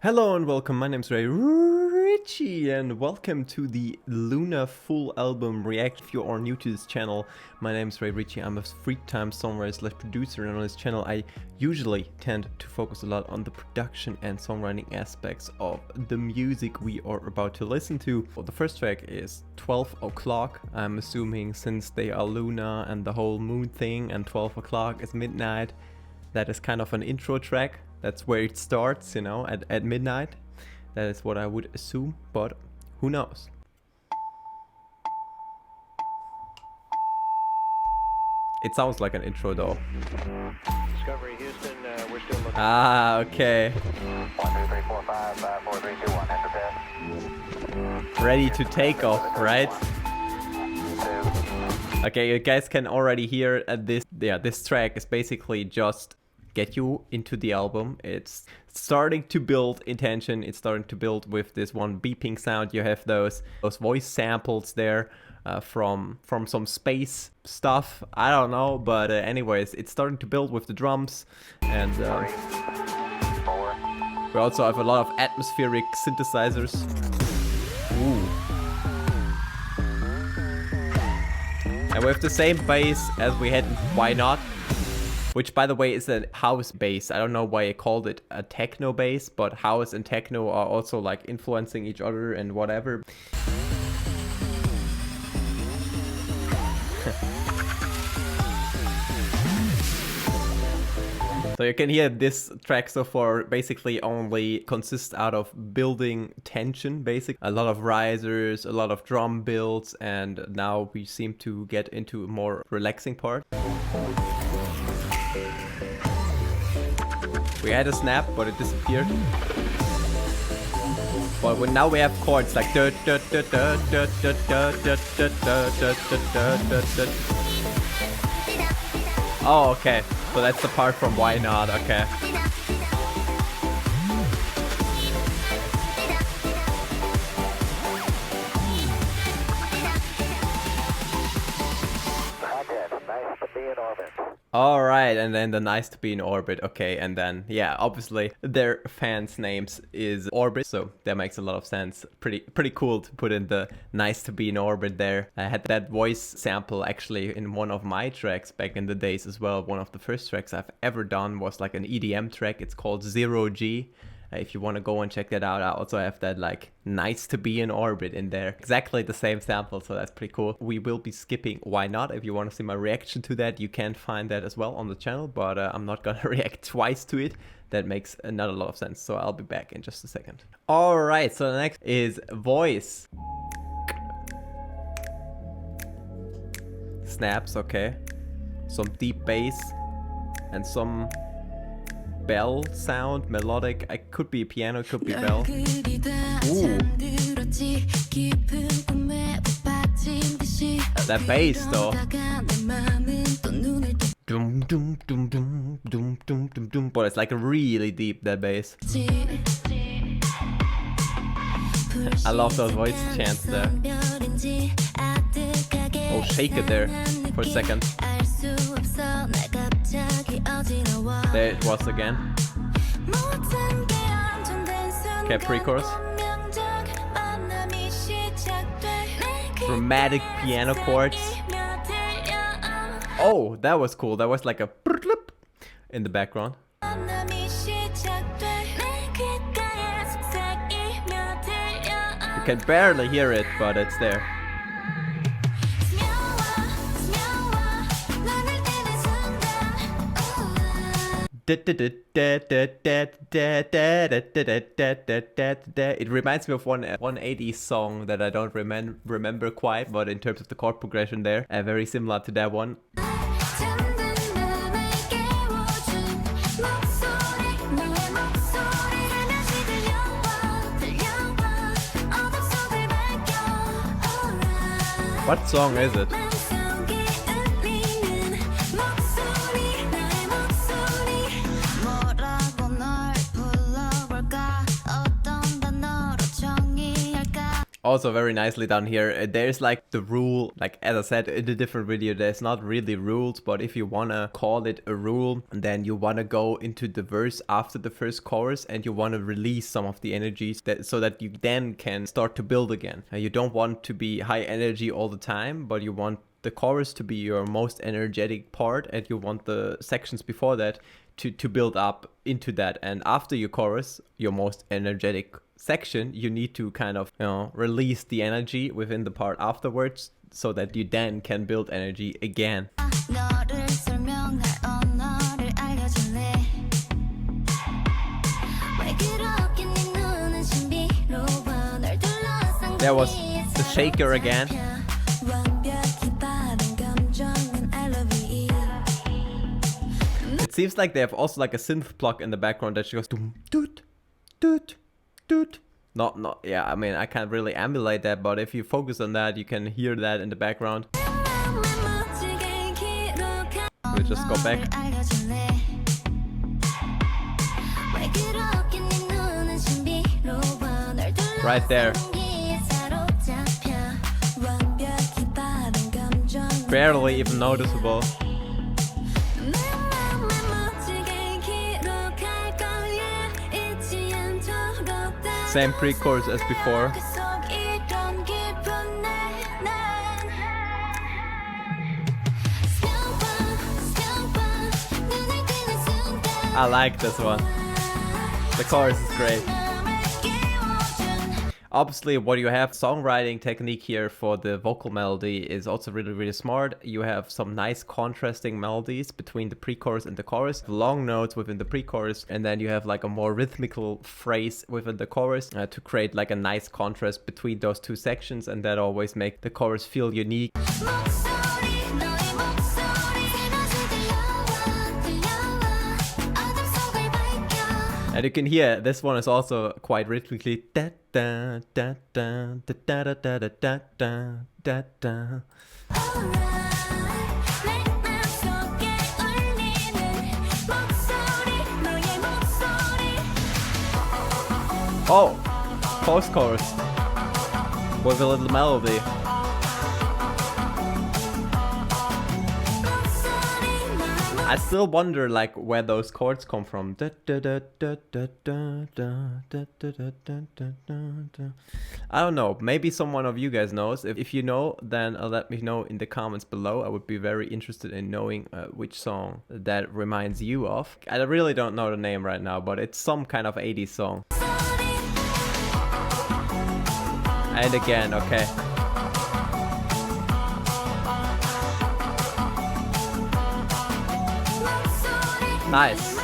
Hello and welcome, my name's Ricci and welcome to the Loona full album react. If you are new to this channel, my name's Ricci. I'm a freetime songwriter / producer, and on this channel I usually tend to focus a lot on the production and songwriting aspects of the music we are about to listen to. Well, the first track is 12 o'clock, I'm assuming, since they are Loona and the whole moon thing and 12 o'clock is midnight. That is kind of an intro track. That's where it starts, you know, at midnight. That is what I would assume, but who knows? It sounds like an intro though. Discovery Houston, we're still looking. Ah, okay. 1, 2, 3, 4, 5, 5, 4, 3, 2, 1, enter test. Ready to take off, right? 2. Okay, you guys can already hear this track is basically just get you into the album. It's starting to build intention. It's starting to build with this one beeping sound. You have those voice samples there from some space stuff. I don't know, but anyways, it's starting to build with the drums, and 3, 4. we also have a lot of atmospheric synthesizers. Ooh. And we have the same bass as we had in Why Not, which by the way is a house bass. I don't know why I called it a techno bass, but house and techno are also like influencing each other and whatever. So you can hear this track so far basically only consists out of building tension, basically. A lot of risers, a lot of drum builds, and now we seem to get into a more relaxing part. We had a snap, but it disappeared. But now we have chords like oh, okay. So that's the part from Why Not, okay. Nice to be in orbit. Alright, and then the nice to be in orbit, okay, and then, yeah, obviously their fans' names is Orbit, so that makes a lot of sense. Pretty cool to put in the nice to be in orbit there. I had that voice sample actually in one of my tracks back in the days as well. One of the first tracks I've ever done was like an EDM track. It's called 0G. If you want to go and check that out, I also have that like nice to be in orbit in there. Exactly the same sample, so that's pretty cool. We will be skipping Why Not. If you want to see my reaction to that, you can find that as well on the channel, but I'm not gonna react twice to it. That makes not a lot of sense, so I'll be back in just a second. Alright, so the next is voice. Snaps, okay. Some deep bass and some bell sound, melodic. I could be piano, could be bell. Ooh. That bass though. Dum dum dum dum dum dum dum dum. But it's like really deep, that bass. I love those voice chants there. Oh, shake it there for a second. There it was again. Okay, pre-chorus. Dramatic piano chords. Oh, that was cool. That was like a in the background. You can barely hear it, but it's there. It reminds me of one 180s song that I don't remember quite, but in terms of the chord progression there, very similar to that one. What song is it? Also very nicely done here. There's like the rule, like as I said in a different video, there's not really rules, but if you wanna call it a rule, then you wanna go into the verse after the first chorus and you wanna release some of the energies so that you then can start to build again. You don't want to be high energy all the time, but you want the chorus to be your most energetic part, and you want the sections before that to build up into that. And after your chorus, your most energetic section, you need to kind of, you know, release the energy within the part afterwards so that you then can build energy again. There was the shaker again. It seems like they have also like a synth plug in the background that just goes doom doot doot doot. Not yeah, I mean I can't really emulate that, but if you focus on that you can hear that in the background. We'll just go back. Right there. Barely even noticeable. Same pre-chorus as before. I like this one. The chorus is great. Obviously, what you have, songwriting technique here for the vocal melody is also really smart. You have some nice contrasting melodies between the pre-chorus and the chorus, long notes within the pre-chorus, and then you have like a more rhythmical phrase within the chorus to create like a nice contrast between those two sections, and that always makes the chorus feel unique. And you can hear this one is also quite rhythmically da da da da da da da da da da da da. Oh, post chorus with a little melody. I still wonder like where those chords come from. I don't know. Maybe someone of you guys knows. If you know, then let me know in the comments below. I would be very interested in knowing which song that reminds you of. I really don't know the name right now, but it's some kind of 80s song. And again, okay. Nice.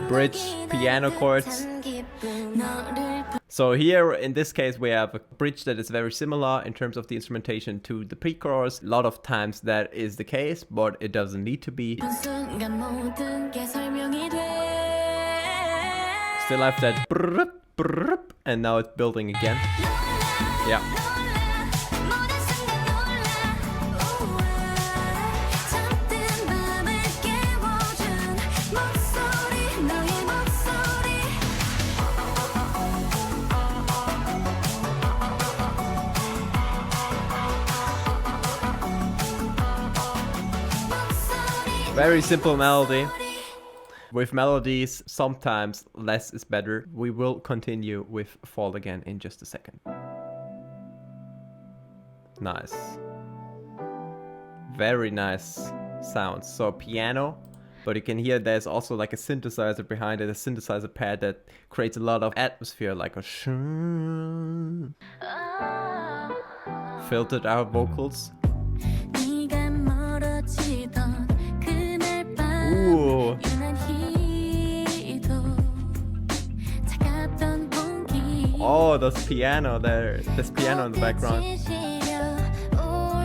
Bridge, piano chords. So here in this case we have a bridge that is very similar in terms of the instrumentation to the pre-chorus. A lot of times that is the case, but it doesn't need to be. Still have that brrrp, brrrp, and now it's building again. Yeah. Very simple melody. With melodies, sometimes less is better. We will continue with Fall Again in just a second. Nice. Very nice sounds. So piano, but you can hear there's also like a synthesizer behind it, a synthesizer pad that creates a lot of atmosphere, like a filtered out vocals. Ooh. Oh, there's piano there. There's piano in the background.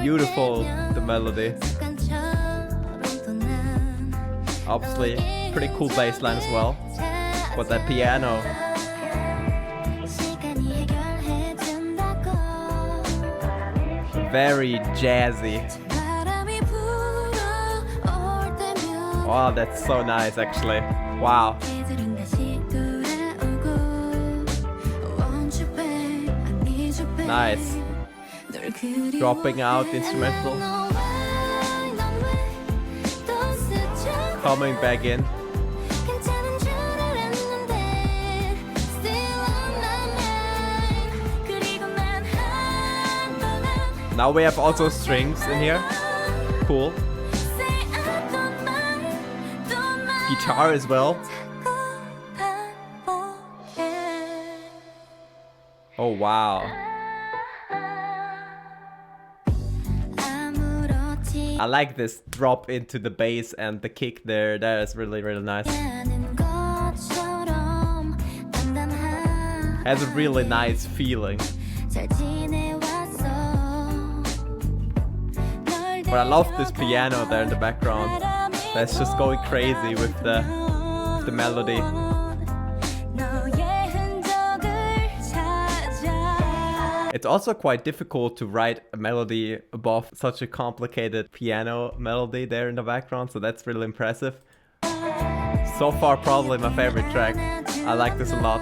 Beautiful, the melody. Obviously, pretty cool bass line as well. But that piano. Very jazzy. Wow, that's so nice actually. Wow. Nice. Dropping out the instrumental. Coming back in. Now we have also strings in here. Cool. Guitar as well. Oh wow. I like this drop into the bass and the kick there. That is really, really nice. Has a really nice feeling. But I love this piano there in the background. That's just going crazy with the melody. It's also quite difficult to write a melody above such a complicated piano melody there in the background, so that's really impressive. So far, probably my favorite track. I like this a lot.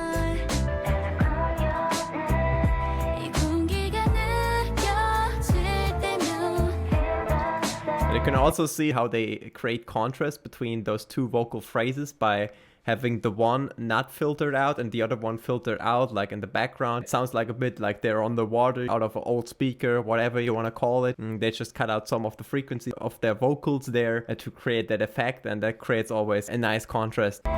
You can also see how they create contrast between those two vocal phrases by having the one not filtered out and the other one filtered out, like in the background. It sounds like a bit like they're on the water out of an old speaker, whatever you want to call it. And they just cut out some of the frequency of their vocals there to create that effect, and that creates always a nice contrast. You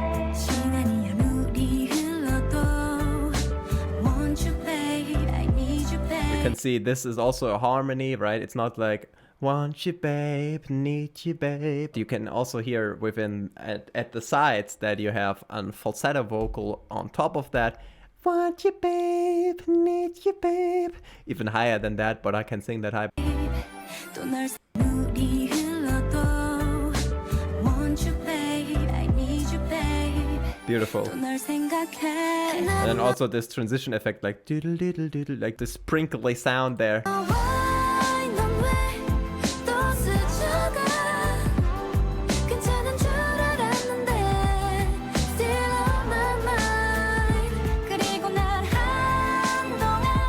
can see this is also a harmony, right? It's not like want you babe, need you babe. You can also hear within at the sides that you have a falsetto vocal on top of that. Want you babe, need you babe. Even higher than that, but I can sing that high. Beautiful. And then also this transition effect, like doodle doodle doodle, like the sprinkly sound there.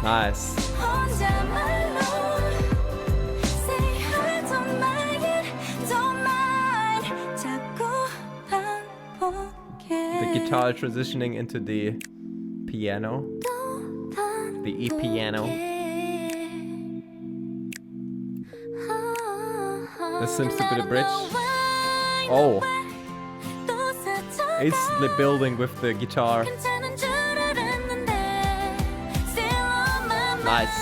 Nice. The guitar transitioning into the piano, the E piano. This seems to be the bridge. Oh, instantly building with the guitar. Nice.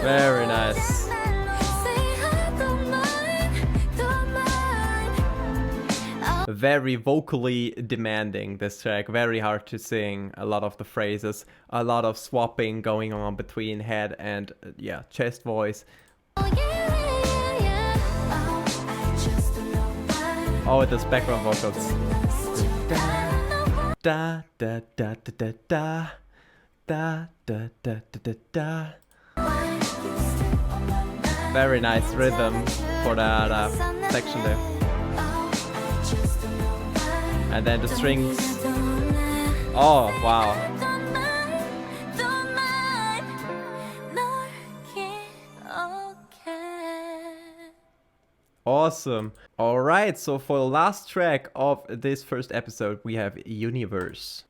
Very nice. Very vocally demanding, this track. Very hard to sing. A lot of the phrases. A lot of swapping going on between head and chest voice. Oh, those background vocals. Da da da da da da da da da da da. Very nice rhythm for that section there. And then the strings. Oh wow. Awesome. Alright, so for the last track of this first episode, we have Universe.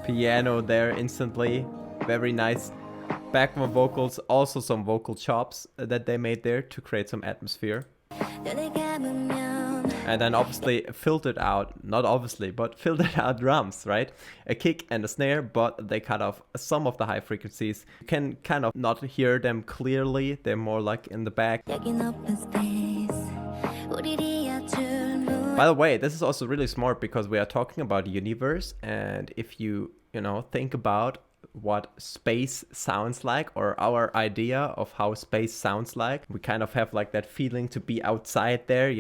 Piano there instantly. Very nice. Background vocals, also some vocal chops that they made there to create some atmosphere. And then obviously filtered out, not obviously, but filtered out drums, right? A kick and a snare, but they cut off some of the high frequencies. You can kind of not hear them clearly, they're more like in the back. By the way, this is also really smart because we are talking about universe, and if you think about what space sounds like, or our idea of how space sounds like, we kind of have like that feeling to be outside there,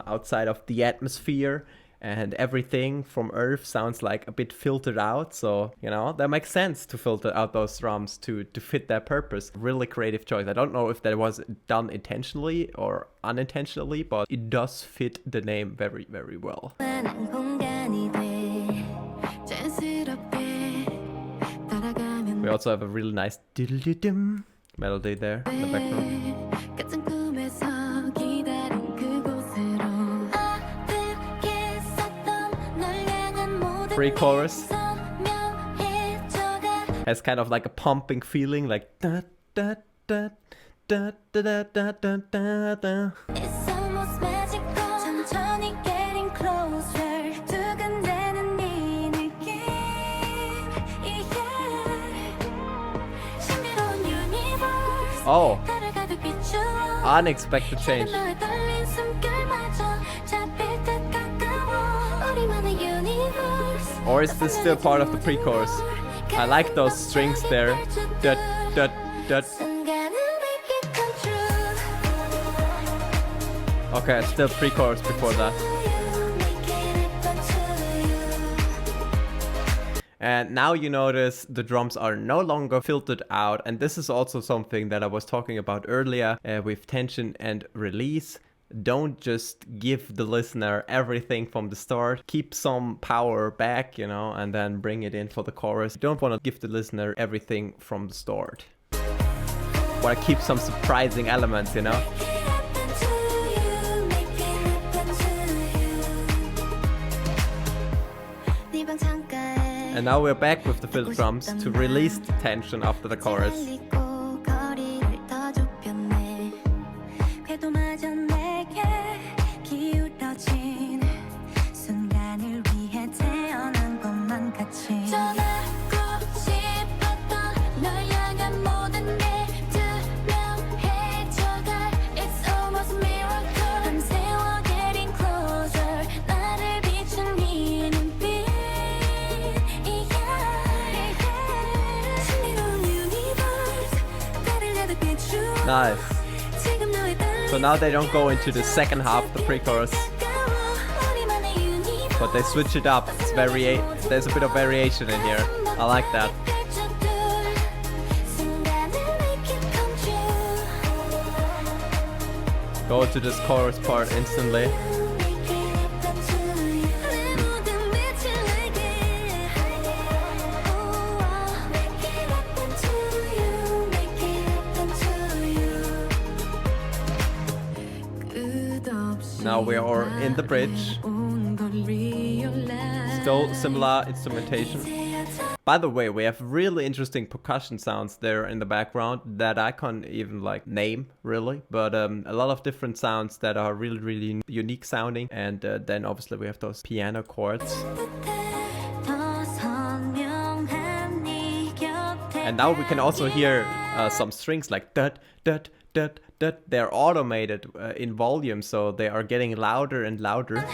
outside of the atmosphere, and everything from Earth sounds like a bit filtered out. So, you know, that makes sense to filter out those drums to fit their purpose. Really creative choice. I don't know if that was done intentionally or unintentionally, but it does fit the name very, very well. We also have a really nice diddle-diddle melody there in the background. Pre-chorus has kind of like a pumping feeling, like da da da da da da da da da da. Oh, unexpected change. Or is this still part of the pre-chorus? I like those strings there. Dut, dut, dut. Okay, still pre-chorus before that. And now you notice the drums are no longer filtered out, and this is also something that I was talking about earlier with tension and release. Don't just give the listener everything from the start. Keep some power back, you know, and then bring it in for the chorus. You don't want to give the listener everything from the start. Want to keep some surprising elements, you know. And now we're back with the fiddle drums to release the tension after the chorus. Nice. So now they don't go into the second half of the pre-chorus, but they switch it up. It's there's a bit of variation in here. I like that. Go to this chorus part instantly. Now we are in the bridge. Still similar instrumentation. By the way, we have really interesting percussion sounds there in the background that I can't even like name really, but a lot of different sounds that are really, really unique sounding. And then obviously we have those piano chords. And now we can also hear some strings like dut, dut, dut, dut. They're automated in volume, so they are getting louder and louder.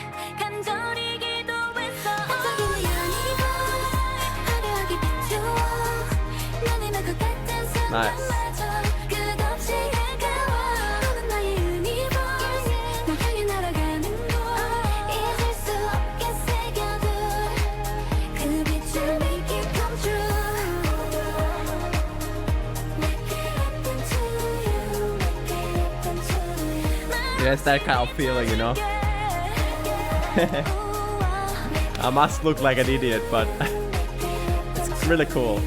Nice. Yes, that kind of feeling, you know. I must look like an idiot, but it's really cool.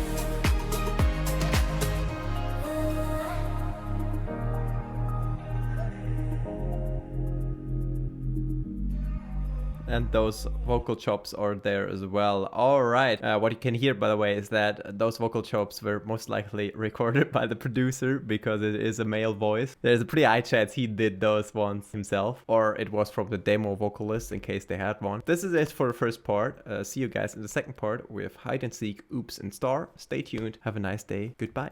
And those vocal chops are there as well. All right. What you can hear, by the way, is that those vocal chops were most likely recorded by the producer because it is a male voice. There's a pretty high chance he did those ones himself, or it was from the demo vocalist in case they had one. This is it for the first part. See you guys in the second part with Hide and Seek, Oops and Star. Stay tuned. Have a nice day. Goodbye.